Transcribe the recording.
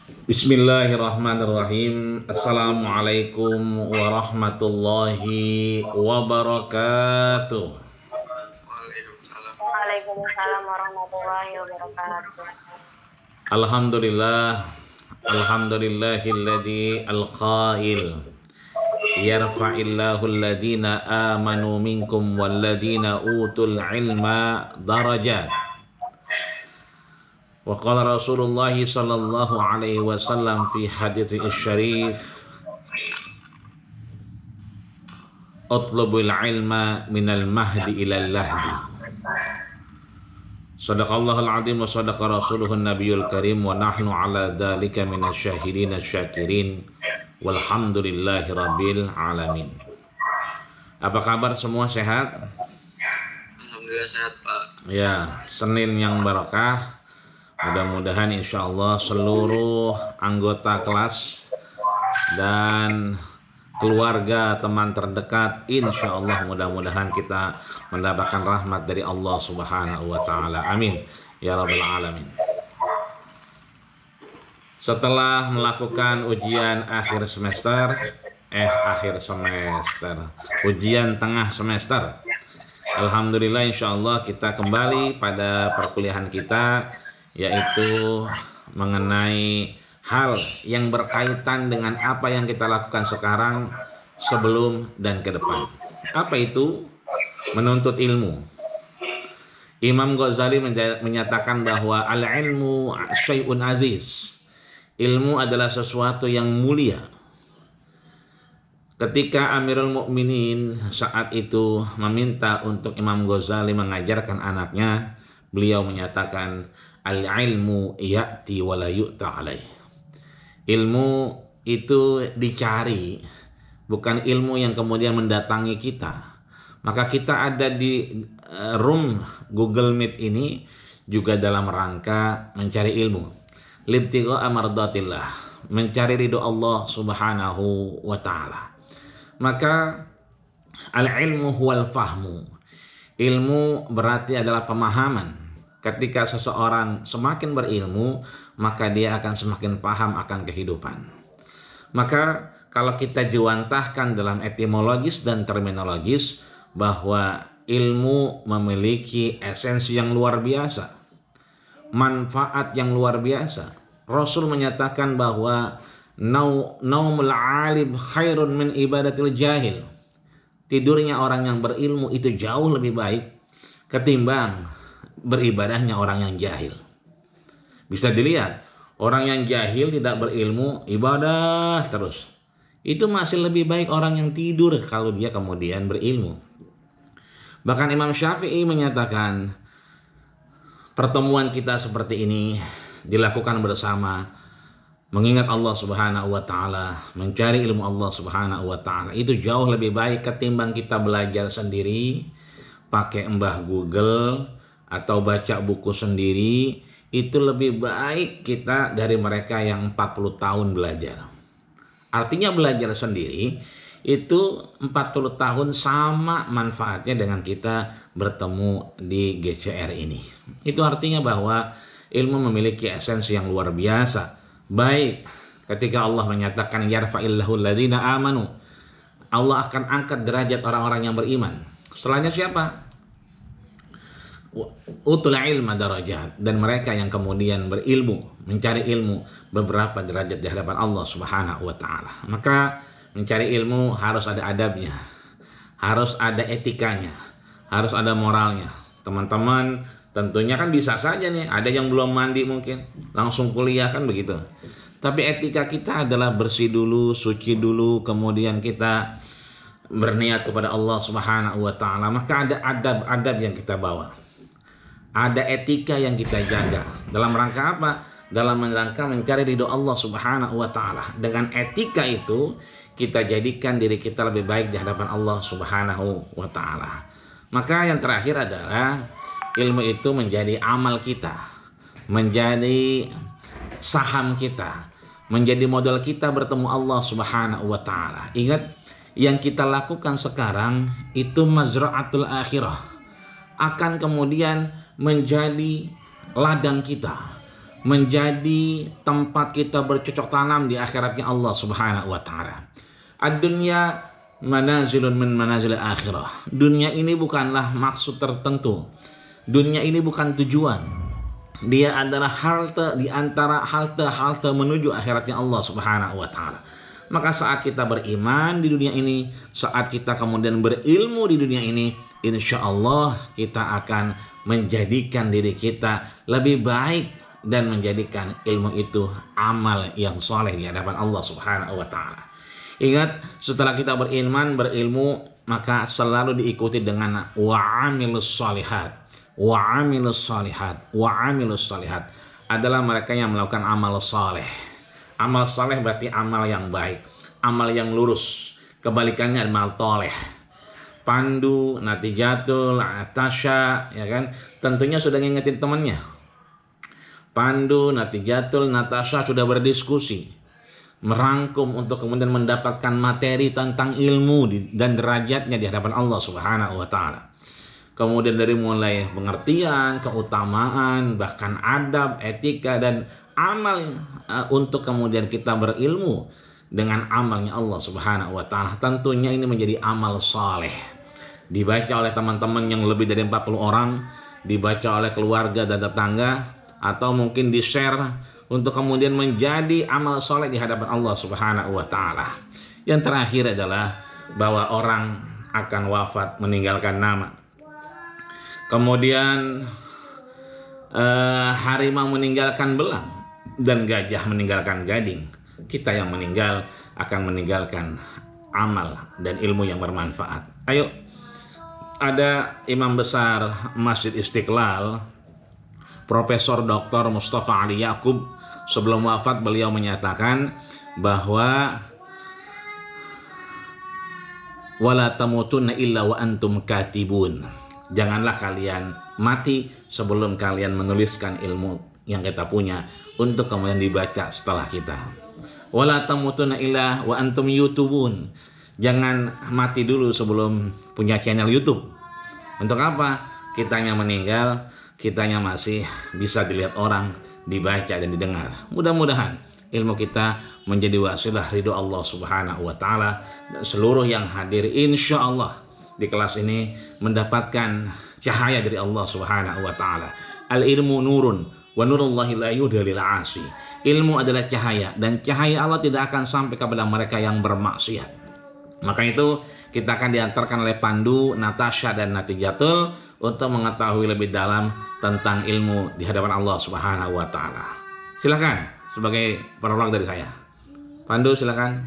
Bismillahirrahmanirrahim. Assalamualaikum warahmatullahi wabarakatuh. Waalaikumsalam. Waalaikumsalam warahmatullahi wabarakatuh. Alhamdulillah. Alhamdulillahilladzi al-qail yarfa'illahu alladhina amanu minkum walladhina utul ilma darajat. Wa qala Rasulullah sallallahu alaihi wasallam fi haditsih syarif, utlubul ilma minal mahdi ilal lahdi. Sadaqallahul azim wa sadaqa rasuluhun nabiyul karim wa nahnu ala dzalika minasyahidin asyakirin walhamdulillahi rabbil alamin. Apa kabar semua, sehat? Alhamdulillah sehat, Pak. Ya, Senin yang barakah. Mudah-mudahan insya Allah seluruh anggota kelas dan keluarga, teman terdekat, insya Allah mudah-mudahan kita mendapatkan rahmat dari Allah Subhanahu wa Ta'ala. Amin ya Rabbal Alamin. Setelah melakukan ujian akhir semester, ujian tengah semester, alhamdulillah insya Allah kita kembali pada perkuliahan kita, yaitu mengenai hal yang berkaitan dengan apa yang kita lakukan sekarang, sebelum, dan ke depan. Apa itu? Menuntut ilmu. Imam Ghazali menyatakan bahwa al-ilmu syai'un aziz. Ilmu adalah sesuatu yang mulia. Ketika Amirul Mukminin saat itu meminta untuk Imam Ghazali mengajarkan anaknya, beliau menyatakan, al-ilmu ya'ti wa la yu'ta alaih. Ilmu itu dicari, bukan ilmu yang kemudian mendatangi kita. Maka kita ada di room Google Meet ini juga dalam rangka mencari ilmu. Libtigha'a mardatillah, mencari ridho Allah Subhanahu wa Ta'ala. Maka al-ilmu huwal fahmu. Ilmu berarti adalah pemahaman. Ketika seseorang semakin berilmu, maka dia akan semakin paham akan kehidupan. Maka kalau kita jiwantahkan dalam etimologis dan terminologis, bahwa ilmu memiliki esensi yang luar biasa, manfaat yang luar biasa. Rasul menyatakan bahwa naumul alim khairun min ibadatil jahil. Tidurnya orang yang berilmu itu jauh lebih baik ketimbang beribadahnya orang yang jahil. Bisa dilihat, orang yang jahil tidak berilmu, ibadah terus. Itu masih lebih baik orang yang tidur kalau dia kemudian berilmu. Bahkan Imam Syafi'i menyatakan, pertemuan kita seperti ini dilakukan bersama, mengingat Allah Subhanahu wa Ta'ala, mencari ilmu Allah Subhanahu wa Ta'ala, itu jauh lebih baik ketimbang kita belajar sendiri, pakai mbah Google, atau baca buku sendiri. Itu lebih baik kita dari mereka yang 40 tahun belajar. Artinya belajar sendiri itu 40 tahun sama manfaatnya dengan kita bertemu di GCR ini. Itu artinya bahwa ilmu memiliki esensi yang luar biasa. Baik ketika Allah menyatakan yarfa'illahu alladhina amanu, Allah akan angkat derajat orang-orang yang beriman. Setelahnya siapa? Utul ilma darajat, dan mereka yang kemudian berilmu, mencari ilmu, beberapa derajat di hadapan Allah Subhanahu wa Ta'ala. Maka mencari ilmu harus ada adabnya, harus ada etikanya, harus ada moralnya. Teman-teman tentunya kan bisa saja nih, ada yang belum mandi mungkin langsung kuliah kan begitu. Tapi etika kita adalah bersih dulu, suci dulu, kemudian kita berniat kepada Allah Subhanahu wa Ta'ala. Maka ada adab-adab yang kita bawa, ada etika yang kita jaga. Dalam rangka apa? Dalam rangka mencari ridho Allah Subhanahu wa Ta'ala. Dengan etika itu kita jadikan diri kita lebih baik di hadapan Allah Subhanahu wa Ta'ala. Maka yang terakhir adalah ilmu itu menjadi amal kita, menjadi saham kita, menjadi modal kita bertemu Allah Subhanahu wa Ta'ala. Ingat, yang kita lakukan sekarang itu mazra'atul akhirah, akan kemudian menjadi ladang kita, menjadi tempat kita bercocok tanam di akhiratnya Allah Subhanahu wa taala. Ad-dunya manazilun min manazil akhirah. Dunia ini bukanlah maksud tertentu. Dunia ini bukan tujuan. Dia adalah halte di antara halte-halte menuju akhiratnya Allah Subhanahu wa taala. Maka saat kita beriman di dunia ini, saat kita kemudian berilmu di dunia ini, insya Allah kita akan menjadikan diri kita lebih baik dan menjadikan ilmu itu amal yang soleh di hadapan Allah Subhanahu wa taala. Ingat, setelah kita beriman, berilmu, maka selalu diikuti dengan wa'amilus shalihat. Wa'amilus shalihat. Wa'amilus shalihat adalah mereka yang melakukan amal saleh. Amal saleh berarti amal yang baik, amal yang lurus. Kebalikannya amal toleh. Pandu, Natijatul, Atasya, ya kan? Tentunya sudah ngingetin temannya. Pandu, Natijatul, Natasha sudah berdiskusi, merangkum untuk kemudian mendapatkan materi tentang ilmu dan derajatnya di hadapan Allah Subhanahu wa taala. Kemudian dari mulai pengertian, keutamaan, bahkan adab, etika dan amal untuk kemudian kita berilmu dengan amalnya Allah Subhanahu wa taala. Tentunya ini menjadi amal saleh. Dibaca oleh teman-teman yang lebih dari 40 orang, dibaca oleh keluarga dan tetangga, atau mungkin di-share untuk kemudian menjadi amal soleh di hadapan Allah Subhanahu wa taala. Yang terakhir adalah bahwa orang akan wafat meninggalkan nama. Kemudian harimau meninggalkan belang dan gajah meninggalkan gading. Kita yang meninggal akan meninggalkan amal dan ilmu yang bermanfaat. Ayo, ada imam besar Masjid Istiqlal, Profesor Dr. Mustafa Ali Yakub. Sebelum wafat beliau menyatakan bahwa wala tamutunna illa wa antum katibun. Janganlah kalian mati sebelum kalian menuliskan ilmu yang kita punya untuk kemudian dibaca setelah kita. Wala tamutunna illa wa antum youtubun. Jangan mati dulu sebelum punya channel YouTube. Untuk apa? Kitanya meninggal, kitanya masih bisa dilihat orang, dibaca dan didengar. Mudah-mudahan ilmu kita menjadi wasilah ridho Allah Subhanahu wa taala, dan seluruh yang hadir insya Allah di kelas ini mendapatkan cahaya dari Allah Subhanahu wa taala. Al ilmu nurun wa nurullahi la yuhda lil asi. Ilmu adalah cahaya dan cahaya Allah tidak akan sampai kepada mereka yang bermaksiat. Maka itu kita akan diantarkan oleh Pandu, Natasha dan Natijatul untuk mengetahui lebih dalam tentang ilmu di hadapan Allah Subhanahu wa taala. Silakan sebagai prolog dari saya. Pandu silakan.